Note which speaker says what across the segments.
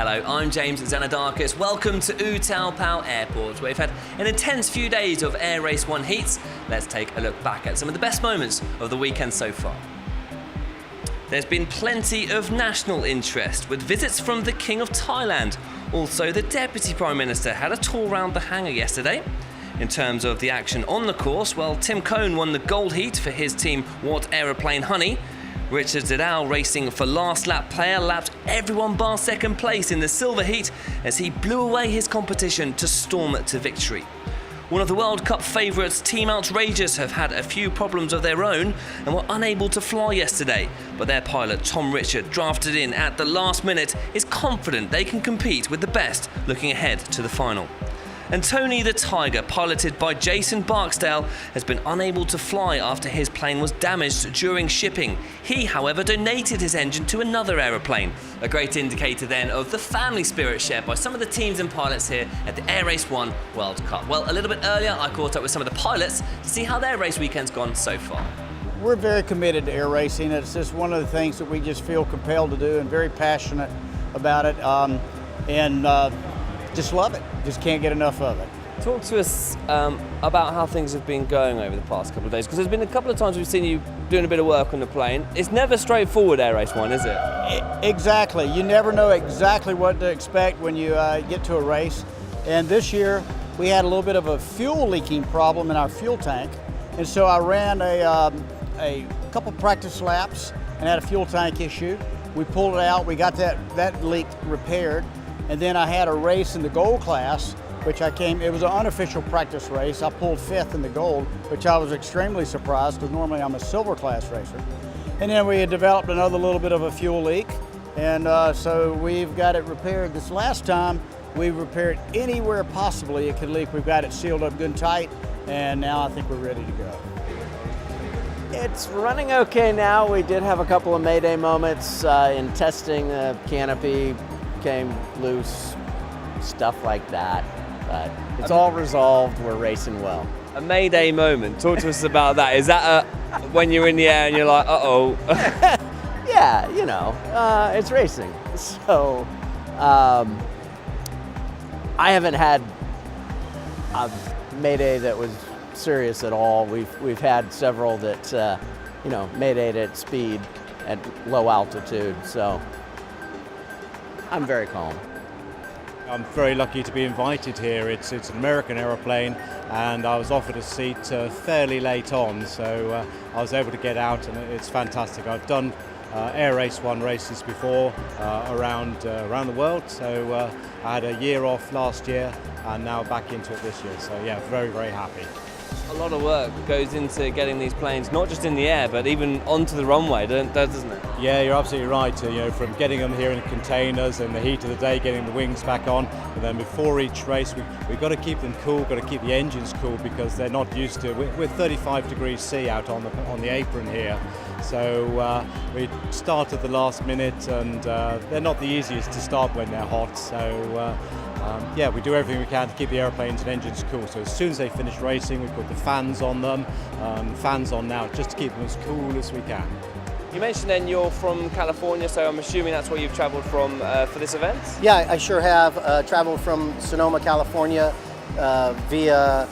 Speaker 1: Hello, I'm James Zanadakis. Welcome to Utao Airport, where we've had an intense few days of Air Race 1 heats. Let's take a look back at some of the best moments of the weekend so far. There's been plenty of national interest, with visits from the King of Thailand. Also, the Deputy Prime Minister had a tour around the hangar yesterday. In terms of the action on the course, well, Tim Cohn won the gold heat for his team What Aeroplane Honey. Richard Zidal, racing for last lap player, lapped everyone bar second place in the silver heat as he blew away his competition to storm to victory. One of the World Cup favourites, Team Outrageous, have had a few problems of their own and were unable to fly yesterday, but their pilot Tom Richard, drafted in at the last minute, is confident they can compete with the best looking ahead to the final. And Tony the Tiger, piloted by Jason Barksdale, has been unable to fly after his plane was damaged during shipping. He, however, donated his engine to another aeroplane. A great indicator then of the family spirit shared by some of the teams and pilots here at the Air Race 1 World Cup. Well, a little bit earlier, I caught up with some of the pilots to see how their race weekend's gone so far.
Speaker 2: We're very committed to air racing. It's just one of the things that we just feel compelled to do and very passionate about it. Just love it. Just can't get enough of it.
Speaker 1: Talk to us about how things have been going over the past couple of days, because there's been a couple of times we've seen you doing a bit of work on the plane. It's never straightforward, Air Race 1, is it?
Speaker 2: Exactly. You never know exactly what to expect when you get to a race. And this year, we had a little bit of a fuel leaking problem in our fuel tank. And so I ran a couple practice laps and had a fuel tank issue. We pulled it out. We got that leak repaired. And then I had a race in the gold class, which it was an unofficial practice race. I pulled 5th in the gold, which I was extremely surprised because normally I'm a silver class racer. And then we had developed another little bit of a fuel leak. And so we've got it repaired. This last time, we repaired anywhere possibly it could leak. We've got it sealed up good and tight, and now I think we're ready to go.
Speaker 3: It's running okay now. We did have a couple of Mayday moments in testing. The canopy came loose, stuff like that, but it's all resolved. We're racing well.
Speaker 1: A Mayday moment, talk to us about that. Is that when you're in the air and you're like, uh-oh?
Speaker 3: Yeah, you know, it's racing. So I haven't had a Mayday that was serious at all. We've had several that, Maydayed at speed at low altitude, so I'm very calm.
Speaker 4: I'm very lucky to be invited here. It's an American aeroplane, and I was offered a seat fairly late on, so I was able to get out, and it's fantastic. I've done Air Race 1 races before around the world, so I had a year off last year and now back into it this year, so yeah, very, very happy.
Speaker 1: A lot of work goes into getting these planes, not just in the air, but even onto the runway, doesn't it?
Speaker 4: Yeah, you're absolutely right. From getting them here in containers in the heat of the day, getting the wings back on, and then before each race, we've got to keep them cool, got to keep the engines cool because they're not used to. We're 35 degrees C out on the apron here, so we start at the last minute, and they're not the easiest to start when they're hot. So. We do everything we can to keep the airplanes and engines cool. So as soon as they finish racing, we put the fans on them, fans on now, just to keep them as cool as we can.
Speaker 1: You mentioned then you're from California, so I'm assuming that's where you've travelled from for this event?
Speaker 5: Yeah, I sure have traveled from Sonoma, California, via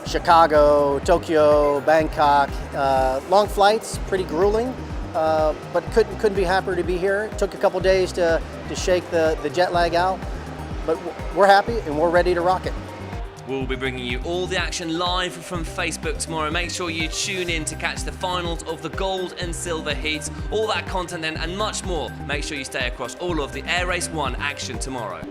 Speaker 5: Chicago, Tokyo, Bangkok. Long flights, pretty grueling, but couldn't be happier to be here. It took a couple days to shake the jet lag out. But we're happy and we're ready to rock it.
Speaker 1: We'll be bringing you all the action live from Facebook tomorrow. Make sure you tune in to catch the finals of the gold and silver heats. All that content then and much more. Make sure you stay across all of the Air Race 1 action tomorrow.